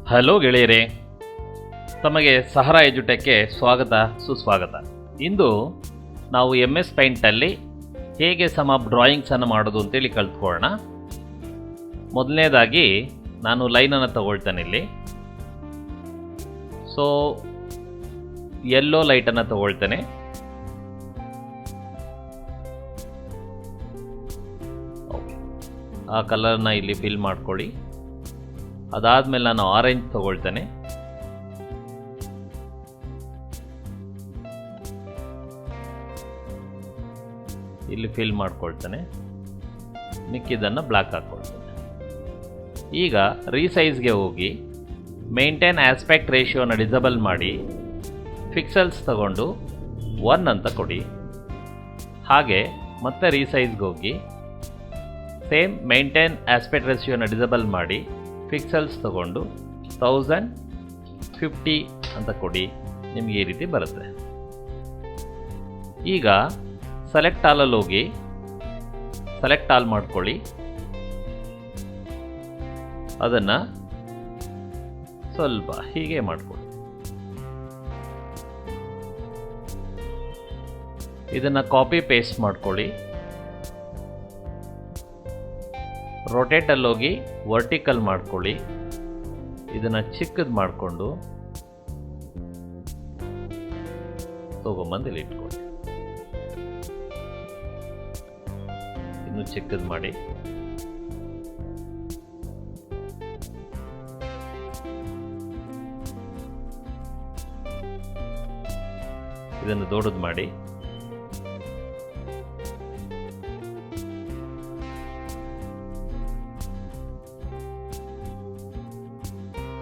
Hello ಗೆಳೆಯರೇ, ತಮಗೆ ಸಹರಾ ಎಜುಟೆಕ್ಗೆ ಸ್ವಾಗತ ಸುಸ್ವಾಗತ. ಇಂದು ನಾವು MS ಪೇಂಟಲ್ಲಿ ಹೇಗೆ ಡ್ರಾಯಿಂಗ್ಸನ್ನು ಮಾಡೋದು ಅಂತೇಳಿ ಕಲ್ತ್ಕೊಳ್ಳೋಣ. ಮೊದಲನೇದಾಗಿ ನಾನು ಲೈನನ್ನು ತಗೊಳ್ತೇನೆ. ಇಲ್ಲಿ ಯೆಲ್ಲೋ ಲೈಟನ್ನು ತಗೊಳ್ತೇನೆ. ಓಕೆ, ಆ ಕಲರ್ನ ಇಲ್ಲಿ ಫಿಲ್ ಮಾಡ್ಕೊಳ್ಳಿ. ಅದಾದಮೇಲೆ ನಾನು ಆರೆಂಜ್ ತಗೊಳ್ತೇನೆ. ಇಲ್ಲಿ ಫಿಲ್ ಮಾಡ್ಕೊಳ್ತೇನೆ. ಮಿಕ್ಕಿದ್ದನ್ನು ಬ್ಲ್ಯಾಕ್ ಹಾಕ್ಕೊಳ್ತೇನೆ. ಈಗ ರೀಸೈಜ್ಗೆ ಹೋಗಿ ಮೇಂಟೈನ್ ಆಸ್ಪೆಕ್ಟ್ ರೇಷಿಯೋನ ಡಿಸಬಲ್ ಮಾಡಿ ಫಿಕ್ಸಲ್ಸ್ ತಗೊಂಡು 1 ಅಂತ ಕೊಡಿ. ಹಾಗೆ ಮತ್ತೆ ರೀಸೈಜ್ಗೆ ಹೋಗಿ ಸೇಮ್ ಮೇಂಟೈನ್ ಆಸ್ಪೆಕ್ಟ್ ರೇಷಿಯೋನ ಡಿಸಬಲ್ ಮಾಡಿ ಫಿಕ್ಸಲ್ಸ್ ತಗೊಂಡು 1050 ಅಂತ ಕೊಡಿ. ನಿಮಗೆ ಈ ರೀತಿ ಬರುತ್ತೆ. ಈಗ ಸೆಲೆಕ್ಟ್ ಆಲಲ್ಲಿ ಹೋಗಿ ಸೆಲೆಕ್ಟ್ ಆಲ್ ಮಾಡ್ಕೊಳ್ಳಿ. ಅದನ್ನು ಸ್ವಲ್ಪ ಹೀಗೆ ಮಾಡ್ಕೊಳ್ಳಿ. ಇದನ್ನು ಕಾಪಿ ಪೇಸ್ಟ್ ಮಾಡ್ಕೊಳ್ಳಿ. ರೊಟೇಟಲ್ಲಿ ಹೋಗಿ ವರ್ಟಿಕಲ್ ಮಾಡ್ಕೊಳ್ಳಿ. ಇದನ್ನು ಚಿಕ್ಕದು ಮಾಡಿಕೊಂಡು ತಗೊಂಬಂದು ಇಲ್ಲಿ ಇಟ್ಕೊಳ್ಳಿ. ಇನ್ನು ಚಿಕ್ಕದು ಮಾಡಿ ಇದನ್ನು ದೊಡ್ಡದು ಮಾಡಿ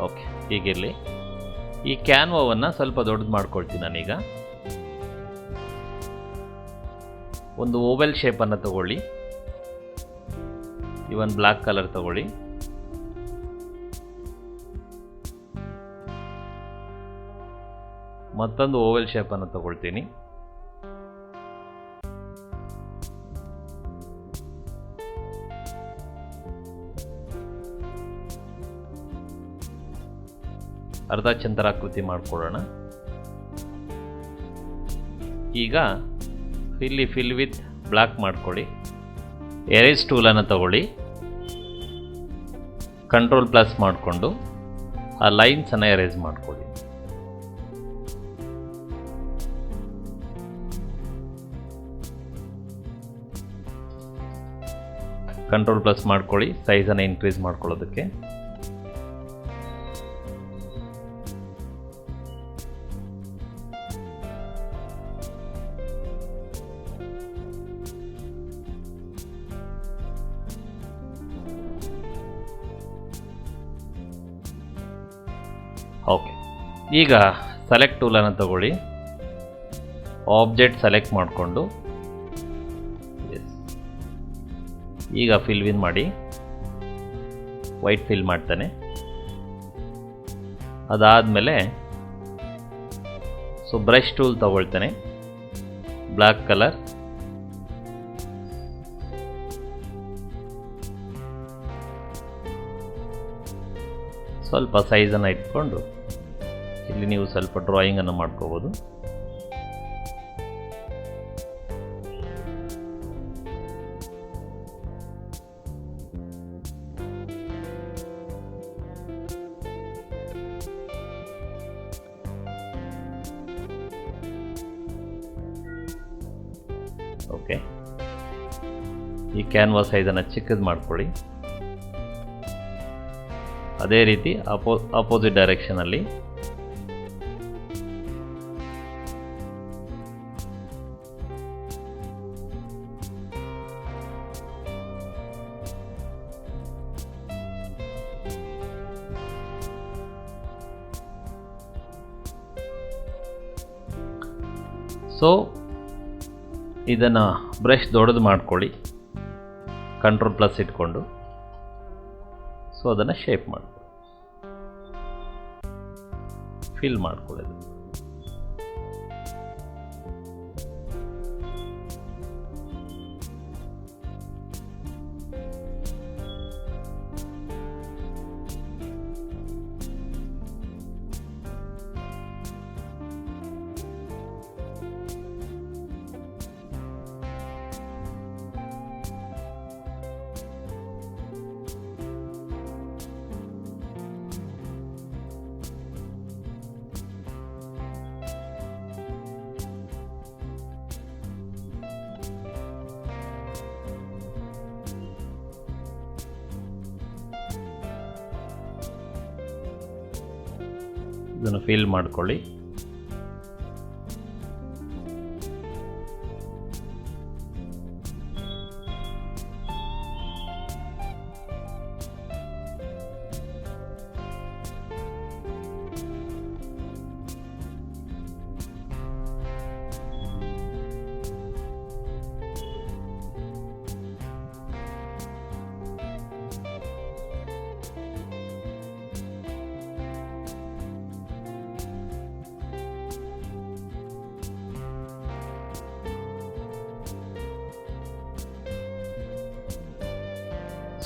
ಓಕೆ, ಹೀಗಿರಲಿ. ಈ ಕ್ಯಾನ್ವಾವನ್ನು ಸ್ವಲ್ಪ ದೊಡ್ಡದು ಮಾಡ್ಕೊಳ್ತೀನಿ ನಾನೀಗ. ಒಂದು ಓವೆಲ್ ಶೇಪನ್ನು ತಗೊಳ್ಳಿ. ಇವನ್ ಬ್ಲ್ಯಾಕ್ ಕಲರ್ ತಗೊಳ್ಳಿ. ಮತ್ತೊಂದು ಓವೆಲ್ ಶೇಪನ್ನು ತಗೊಳ್ತೀನಿ. ಅರ್ಧ ಚಂದ್ರಾಕೃತಿ ಮಾಡಿಕೊಳ್ಳೋಣ. ಈಗ ಇಲ್ಲಿ ಫಿಲ್ ವಿತ್ ಬ್ಲ್ಯಾಕ್ ಮಾಡ್ಕೊಳ್ಳಿ. ಎರೇಸ್ ಟೂಲನ್ನು ತಗೊಳ್ಳಿ. ಕಂಟ್ರೋಲ್+ ಮಾಡಿಕೊಂಡು ಆ ಲೈನ್ಸನ್ನು ಎರೇಸ್ ಮಾಡ್ಕೊಳ್ಳಿ. ಕಂಟ್ರೋಲ್+ ಮಾಡ್ಕೊಳ್ಳಿ ಸೈಜನ್ನು ಇನ್ಕ್ರೀಸ್ ಮಾಡ್ಕೊಳ್ಳೋದಕ್ಕೆ. ಓಕೆ, ಈಗ ಸೆಲೆಕ್ಟ್ ಟೂಲನ್ನು ತಗೊಳ್ಳಿ. ಆಬ್ಜೆಕ್ಟ್ ಸೆಲೆಕ್ಟ್ ಮಾಡಿಕೊಂಡು ಈಗ ಫಿಲ್ ವಿನ್ ಮಾಡಿ ವೈಟ್ ಫಿಲ್ ಮಾಡ್ತಾನೆ. ಅದಾದಮೇಲೆ ಬ್ರಷ್ ಟೂಲ್ ತಗೊಳ್ತಾನೆ. ಬ್ಲ್ಯಾಕ್ ಕಲರ್ ಸ್ವಲ್ಪ ಸೈಜನ್ನು ಇಟ್ಕೊಂಡು ಇಲ್ಲಿ ನೀವು ಸ್ವಲ್ಪ ಡ್ರಾಯಿಂಗನ್ನು ಮಾಡ್ಕೋಬೋದು. ಓಕೆ, ಈ ಕ್ಯಾನ್ವಾಸ್ ಸೈಜನ್ನು ಚಿಕ್ಕದು ಮಾಡ್ಕೊಳ್ಳಿ. ಅದೇ ರೀತಿ ಅಪೋಸಿಟ್ ಡೈರೆಕ್ಷನಲ್ಲಿ ಇದನ್ನು ಬ್ರಷ್ ದೊಡ್ಡದು ಮಾಡ್ಕೊಳ್ಳಿ. ಕಂಟ್ರೋಲ್+ ಇಟ್ಕೊಂಡು ಅದನ್ನು ಶೇಪ್ ಮಾಡಿ ಫಿಲ್ ಮಾಡ್ಕೊಳ್ಳೋದು. ಇದನ್ನು ಫಿಲ್ ಮಾಡ್ಕೊಳ್ಳಿ.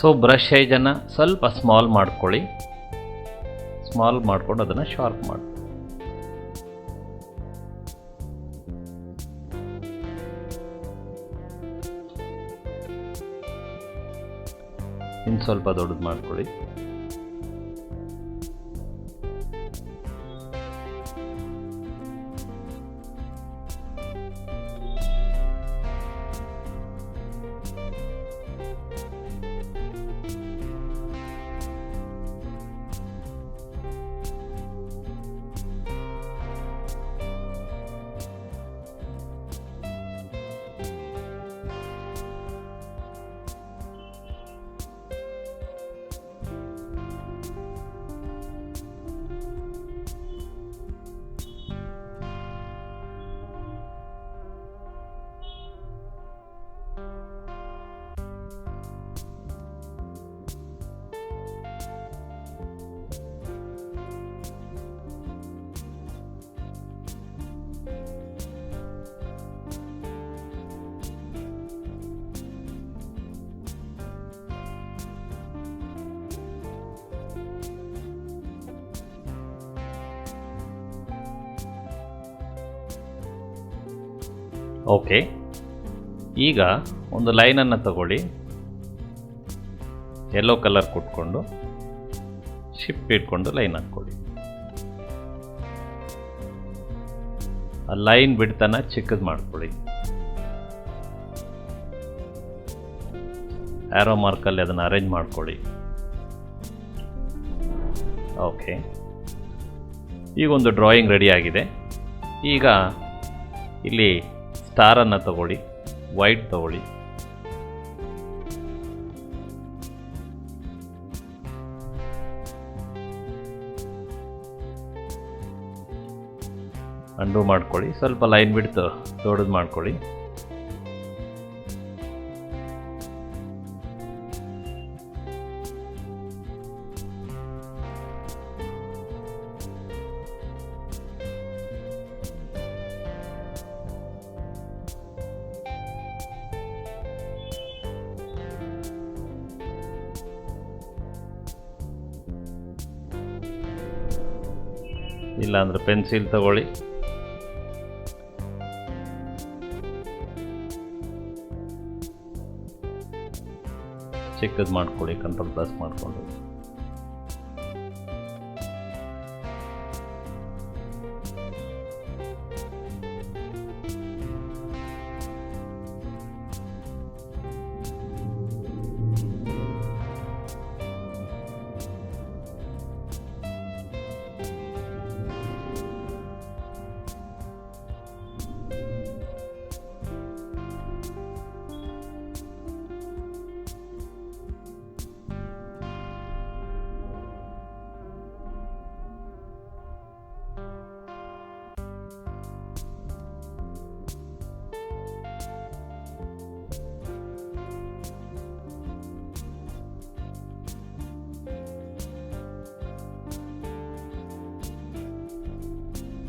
ಸೊ ಬ್ರಷ್ ಸೈಜನ್ನು ಸ್ವಲ್ಪ ಸ್ಮಾಲ್ ಮಾಡ್ಕೊಳ್ಳಿ. ಸ್ಮಾಲ್ ಮಾಡ್ಕೊಂಡು ಅದನ್ನು ಶಾರ್ಪ್ ಮಾಡಿ. ಇನ್ನು ಸ್ವಲ್ಪ ದೊಡ್ಡದು ಮಾಡ್ಕೊಳ್ಳಿ. ಓಕೆ, ಈಗ ಒಂದು ಲೈನನ್ನು ತಗೊಳ್ಳಿ. ಯೆಲ್ಲೋ ಕಲರ್ ಕೊಟ್ಕೊಂಡು ಶಿಫ್ಟ್ ಇಟ್ಕೊಂಡು ಲೈನ್ ಹಾಕ್ಕೊಳ್ಳಿ. ಆ ಲೈನ್ ಬಿಡ್ತನ ಚಿಕ್ಕದು ಮಾಡ್ಕೊಳ್ಳಿ. ಆ್ಯರೋ ಮಾರ್ಕಲ್ಲಿ ಅದನ್ನು ಅರೇಂಜ್ ಮಾಡ್ಕೊಳ್ಳಿ. ಓಕೆ, ಈಗ ಒಂದು ಡ್ರಾಯಿಂಗ್ ರೆಡಿ ಆಗಿದೆ. ಈಗ ಇಲ್ಲಿ ಸ್ಟಾರನ್ನು ತಗೊಳ್ಳಿ, ವೈಟ್ ತಗೊಳ್ಳಿ. ಅಂಡು ಮಾಡ್ಕೊಳ್ಳಿ. ಸ್ವಲ್ಪ ಲೈನ್ ಬಿಡ್ತು ದೊಡ್ಡದು ಮಾಡ್ಕೊಳ್ಳಿ. ಇಲ್ಲಾಂದ್ರೆ ಪೆನ್ಸಿಲ್ ತಗೊಳ್ಳಿ. ಚಿಕ್ಕದು ಮಾಡ್ಕೊಳ್ಳಿ, ಕಂಟ್ರೋಲ್ ಪ್ಲಸ್ ಮಾಡಿಕೊಂಡು.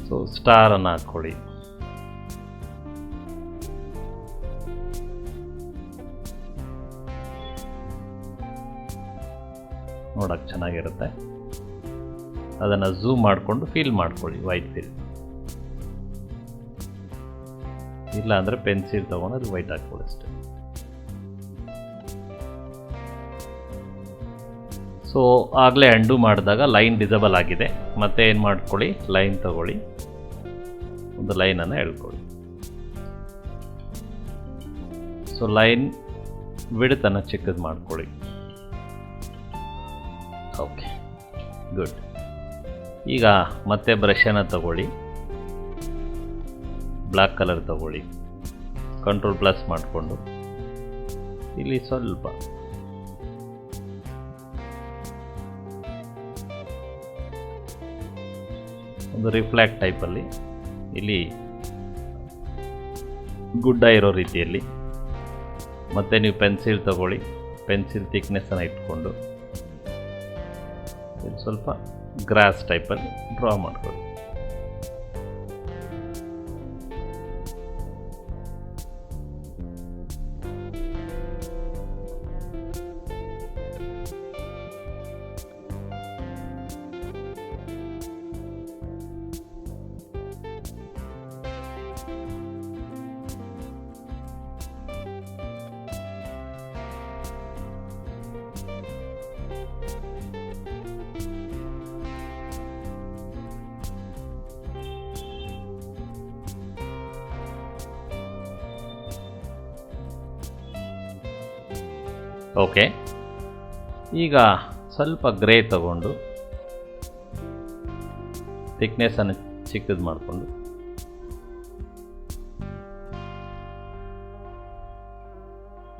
ಸೊ ಸ್ಟಾರನ್ನು ಹಾಕ್ಕೊಳ್ಳಿ. ನೋಡಕ್ಕೆ ಚೆನ್ನಾಗಿರುತ್ತೆ. ಅದನ್ನು ಝೂಮ್ ಮಾಡಿಕೊಂಡು ಫಿಲ್ ಮಾಡ್ಕೊಳ್ಳಿ, ವೈಟ್ ಫಿಲ್. ಇಲ್ಲ ಅಂದರೆ ಪೆನ್ಸಿಲ್ ತೊಗೊಂಡು ಅದು ವೈಟ್ ಹಾಕ್ಕೊಳ್ಳಿ ಅಷ್ಟೇ. ಸೊ ಆಗಲೇ ಅಂಡು ಮಾಡಿದಾಗ ಲೈನ್ ವಿಸಿಬಲ್ ಆಗಿದೆ. ಮತ್ತೆ ಏನು ಮಾಡ್ಕೊಳ್ಳಿ, ಲೈನ್ ತಗೊಳ್ಳಿ, ಒಂದು ಲೈನನ್ನು ಎಳ್ಕೊಳ್ಳಿ. ಸೊ ಲೈನ್ ವಿಡ್ತನ್ನು ಚಿಕ್ಕದು ಮಾಡ್ಕೊಳ್ಳಿ. Okay, good. ಈಗ ಮತ್ತೆ ಬ್ರಷನ್ನು ತಗೊಳ್ಳಿ, ಬ್ಲ್ಯಾಕ್ ಕಲರ್ ತಗೊಳ್ಳಿ, ಕಂಟ್ರೋಲ್ ಪ್ಲಸ್ ಮಾಡಿಕೊಂಡು ಇಲ್ಲಿ ಸ್ವಲ್ಪ ಒಂದು ರಿಫ್ಲೆಕ್ಟ್ ಟೈಪಲ್ಲಿ ಇಲ್ಲಿ ಗುಡ್ಡ ಇರೋ ರೀತಿಯಲ್ಲಿ, ಮತ್ತು ನೀವು ಪೆನ್ಸಿಲ್ ತಗೊಳ್ಳಿ, ಪೆನ್ಸಿಲ್ ಥಿಕ್ನೆಸ್ಸನ್ನು ಇಟ್ಕೊಂಡು ಇಲ್ಲಿ ಸ್ವಲ್ಪ ಗ್ರಾಸ್ ಟೈಪಲ್ಲಿ ಡ್ರಾ ಮಾಡ್ಕೊಳ್ಳಿ. ಓಕೆ, ಈಗ ಸ್ವಲ್ಪ ಗ್ರೇ ತಗೊಂಡು ಥಿಕ್ನೆಸ್ಸನ್ನು ಚಿಕ್ಕದು ಮಾಡಿಕೊಂಡು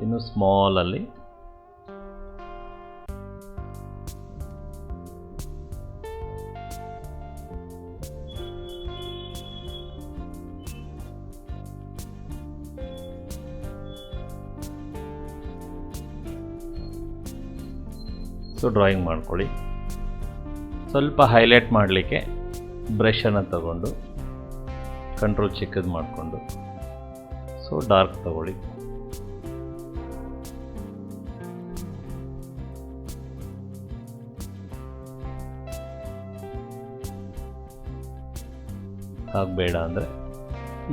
ಇನ್ನು ಸ್ಮಾಲಲ್ಲಿ ಸೊ ಡ್ರಾಯಿಂಗ್ ಮಾಡ್ಕೊಳ್ಳಿ. ಸ್ವಲ್ಪ ಹೈಲೈಟ್ ಮಾಡಲಿಕ್ಕೆ ಬ್ರಷನ್ನು ತಗೊಂಡು ಕಂಟ್ರೋಲ್ ಚಿಕ್ಕದು ಮಾಡಿಕೊಂಡು ಸೊ ಡಾರ್ಕ್ ತಗೊಳ್ಳಿ. ಆಗಬೇಡ ಅಂದರೆ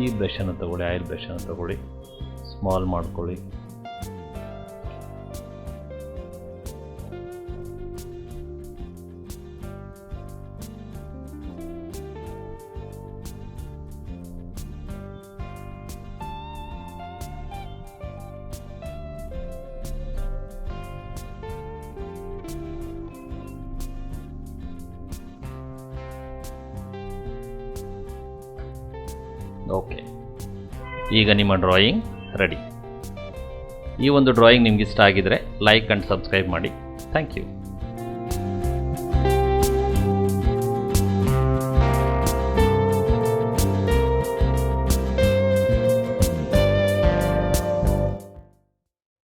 ಈ ಬ್ರಷನ್ನು ತಗೊಳ್ಳಿ, ಆಯಿಲ್ ಬ್ರಷನ್ನು ತಗೊಳ್ಳಿ, ಸ್ಮಾಲ್ ಮಾಡ್ಕೊಳ್ಳಿ. ಓಕೆ, ಈಗ ನಿಮ್ಮ ಡ್ರಾಯಿಂಗ್ ರೆಡಿ. ಈ ಒಂದು ಡ್ರಾಯಿಂಗ್ ನಿಮ್ಗೆ ಇಷ್ಟ ಆಗಿದರೆ ಲೈಕ್ ಆ್ಯಂಡ್ ಸಬ್ಸ್ಕ್ರೈಬ್ ಮಾಡಿ. Thank you.